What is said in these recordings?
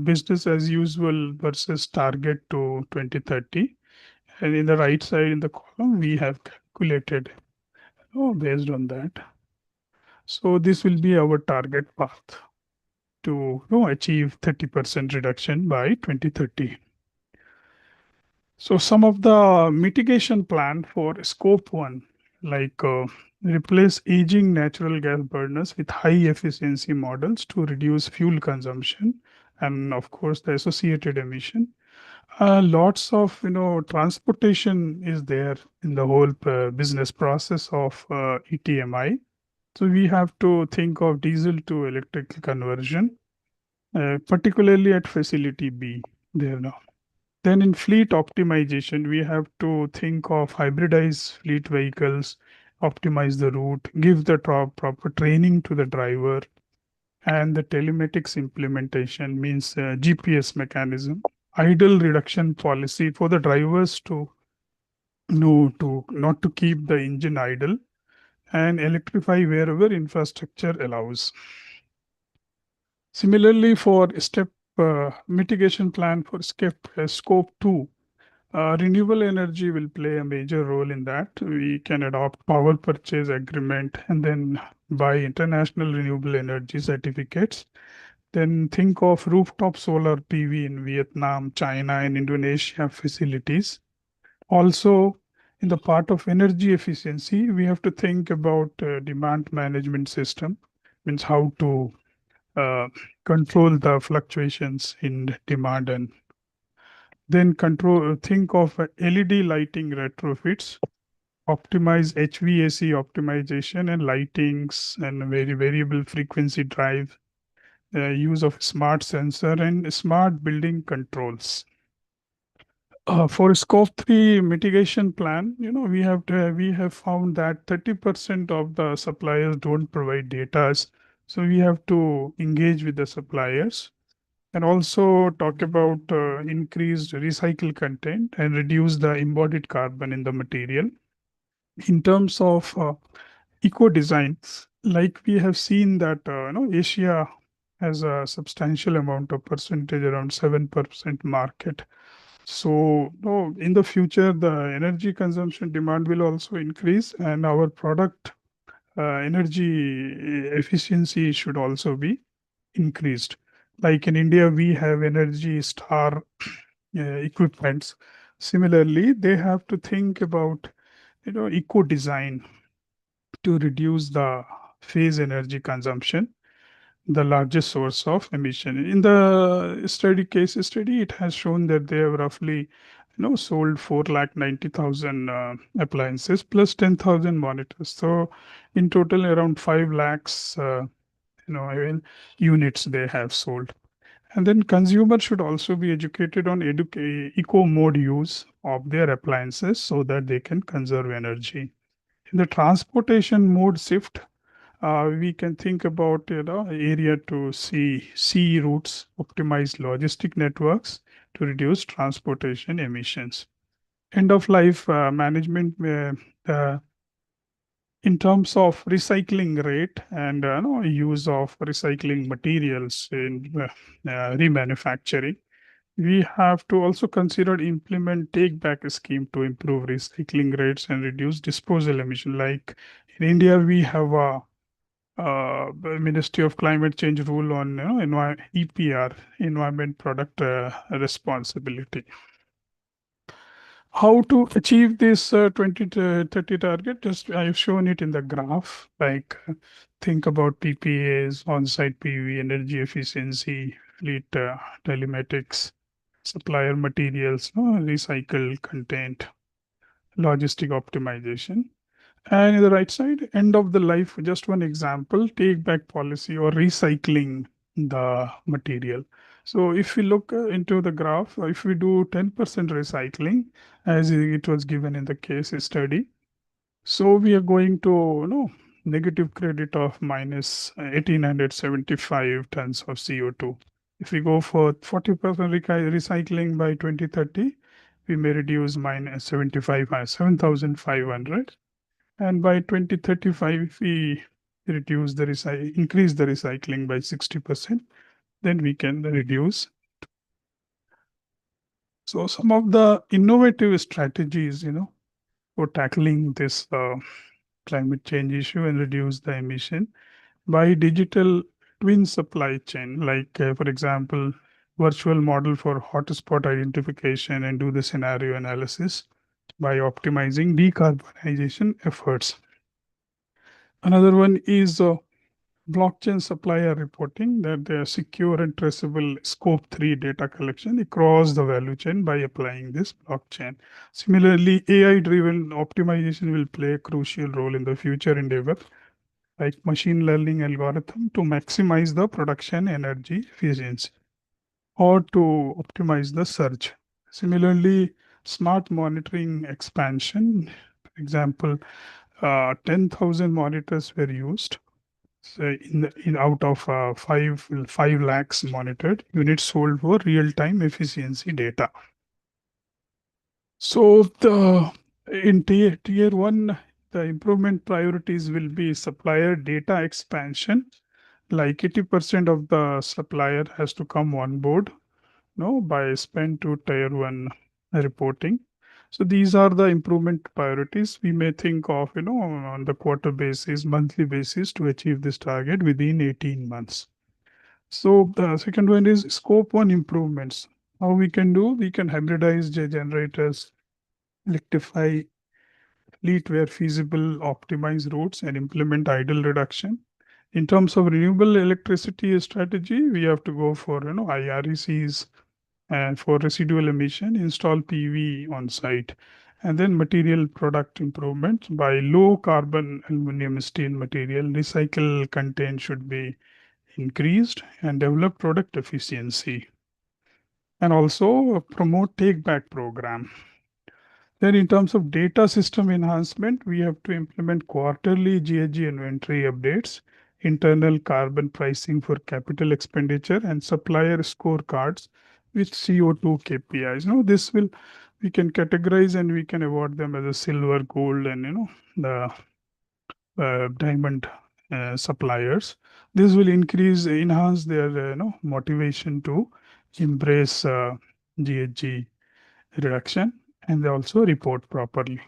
business as usual versus target to 2030. And in the right side in the column, we have calculated based on that. So this will be our target path to achieve 30% reduction by 2030. So some of the mitigation plan for scope 1, like replace aging natural gas burners with high efficiency models to reduce fuel consumption and of course the associated emission. Lots of transportation is there in the whole business process of ETMI. So we have to think of diesel to electric conversion, particularly at facility B there now. Then in fleet optimization, we have to think of hybridized fleet vehicles, optimize the route, give the proper training to the driver, and the telematics implementation means GPS mechanism, idle reduction policy for the drivers to know to not to keep the engine idle, and electrify wherever infrastructure allows. Similarly, for step mitigation plan for scope 2, renewable energy will play a major role in that. We can adopt power purchase agreement and then buy international renewable energy certificates. Then think of rooftop solar PV in Vietnam, China, and Indonesia facilities. Also, in the part of energy efficiency, we have to think about demand management system, means how to control the fluctuations in demand, and then think of LED lighting retrofits, optimize HVAC optimization and lightings and variable frequency drive, use of smart sensor and smart building controls. For scope 3 mitigation plan, we have found that 30% of the suppliers don't provide data. So we have to engage with the suppliers and also talk about increased recycled content and reduce the embodied carbon in the material. In terms of eco design, like we have seen that Asia has a substantial amount of percentage, around 7% market. So in the future, the energy consumption demand will also increase, and our product energy efficiency should also be increased. Like in India, we have Energy Star equipments. Similarly, they have to think about eco design to reduce the phase energy consumption, the largest source of emission. In the case study, it has shown that they have roughly sold 4,90,000 appliances plus 10,000 monitors. So in total, around 5 lakhs units they have sold. And then consumers should also be educated on eco mode use of their appliances so that they can conserve energy. In the transportation mode shift, we can think about area to sea routes, optimize logistic networks to reduce transportation emissions. End of life management in terms of recycling rate and use of recycling materials in remanufacturing, we have to also consider implement take back scheme to improve recycling rates and reduce disposal emission. Like in India, we have a Ministry of Climate Change rule on EPR, Environment Product Responsibility. How to achieve this 2030 target? Just I've shown it in the graph. Like think about PPAs, on-site PV, energy efficiency, fleet telematics, supplier materials, recycled content, logistic optimization. And in the right side, end of the life, just one example, take back policy or recycling the material. So if we look into the graph, if we do 10% recycling, as it was given in the case study, so we are going to negative credit of minus 1,875 tons of CO2. If we go for 40% recycling by 2030, we may reduce minus 7,500. And by 2035, if we increase the recycling by 60%, then we can reduce So some of the innovative strategies, for tackling this climate change issue and reduce the emission by digital twin supply chain, like for example, virtual model for hotspot identification and do the scenario analysis by optimizing decarbonization efforts. Another one is blockchain supplier reporting, that they are secure and traceable scope 3 data collection across the value chain by applying this blockchain. Similarly, AI driven optimization will play a crucial role in the future endeavor, like machine learning algorithm to maximize the production energy efficiency or to optimize the surge. Similarly, smart monitoring expansion, for example, 10,000 monitors were used. So in out of 5 lakhs monitored units sold for real-time efficiency data. So in tier one, the improvement priorities will be supplier data expansion. Like 80% of the supplier has to come on board, by spend to tier one reporting. So these are the improvement priorities we may think of, on the quarter basis, monthly basis to achieve this target within 18 months. So the second one is scope one improvements. How we can do? We can hybridize generators, electrify fleet where feasible, optimize routes, and implement idle reduction. In terms of renewable electricity strategy, we have to go for IRECs and for residual emission, install PV on site, and then material product improvements by low carbon aluminum steel material. Recycle content should be increased and develop product efficiency, and also promote take back program. Then in terms of data system enhancement, we have to implement quarterly GHG inventory updates, internal carbon pricing for capital expenditure, and supplier scorecards with CO2 KPIs. This will, we can categorize and we can award them as a silver, gold, and the diamond suppliers. This will enhance their motivation to embrace GHG reduction, and they also report properly.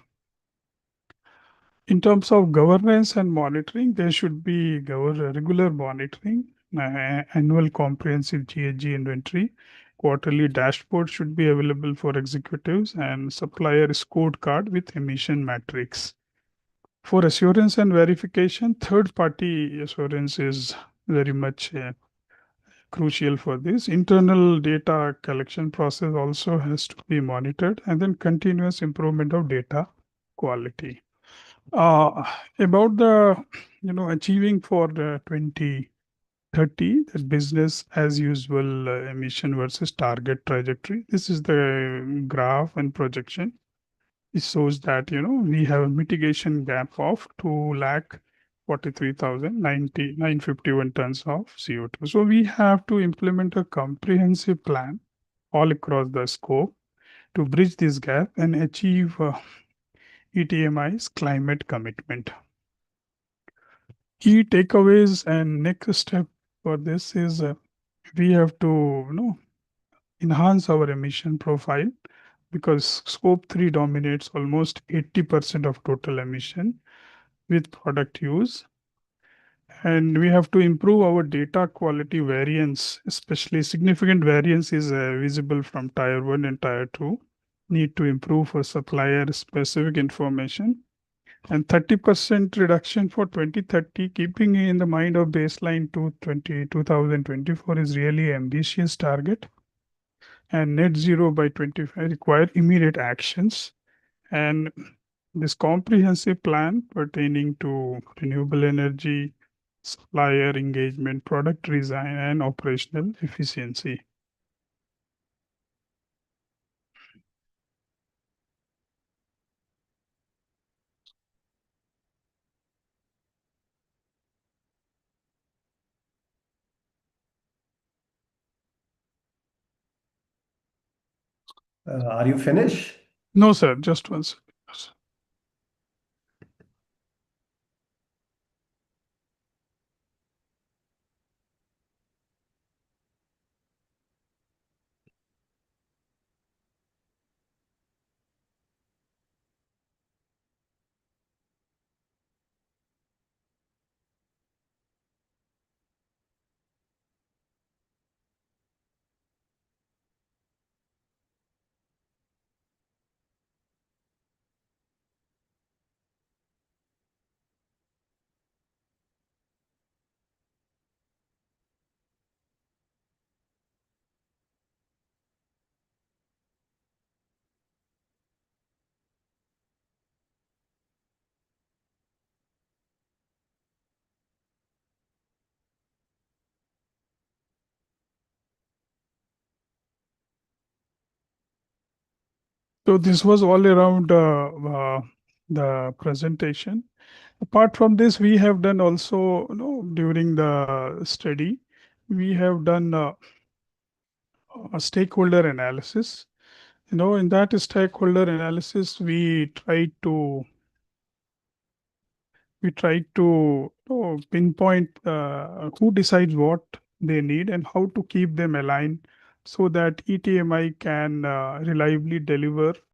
In terms of governance and monitoring, there should be regular monitoring, annual comprehensive GHG inventory, quarterly dashboard should be available for executives, and supplier scorecard with emission metrics. For assurance and verification, third-party assurance is very much crucial for this. Internal data collection process also has to be monitored, and then continuous improvement of data quality. About the, achieving for the 2030, the business as usual emission versus target trajectory. This is the graph and projection. It shows that, we have a mitigation gap of 2,43,951 tons of CO2. So we have to implement a comprehensive plan all across the scope to bridge this gap and achieve ETMI's climate commitment. Key takeaways and next step for this is we have to enhance our emission profile, because scope 3 dominates almost 80% of total emission with product use. And we have to improve our data quality variance, especially significant variance is visible from tier 1 and tier 2. Need to improve for supplier specific information. And 30% reduction for 2030, keeping in the mind of baseline to 2024 is really ambitious target. And net zero by 25 require immediate actions. And this comprehensive plan pertaining to renewable energy, supplier engagement, product design, and operational efficiency. Are you finished? No, sir, just one second. So this was all around the presentation. Apart from this, we have done also, during the study, we have done a stakeholder analysis. In that stakeholder analysis, we try to pinpoint who decides what they need and how to keep them aligned so that ETMI can reliably deliver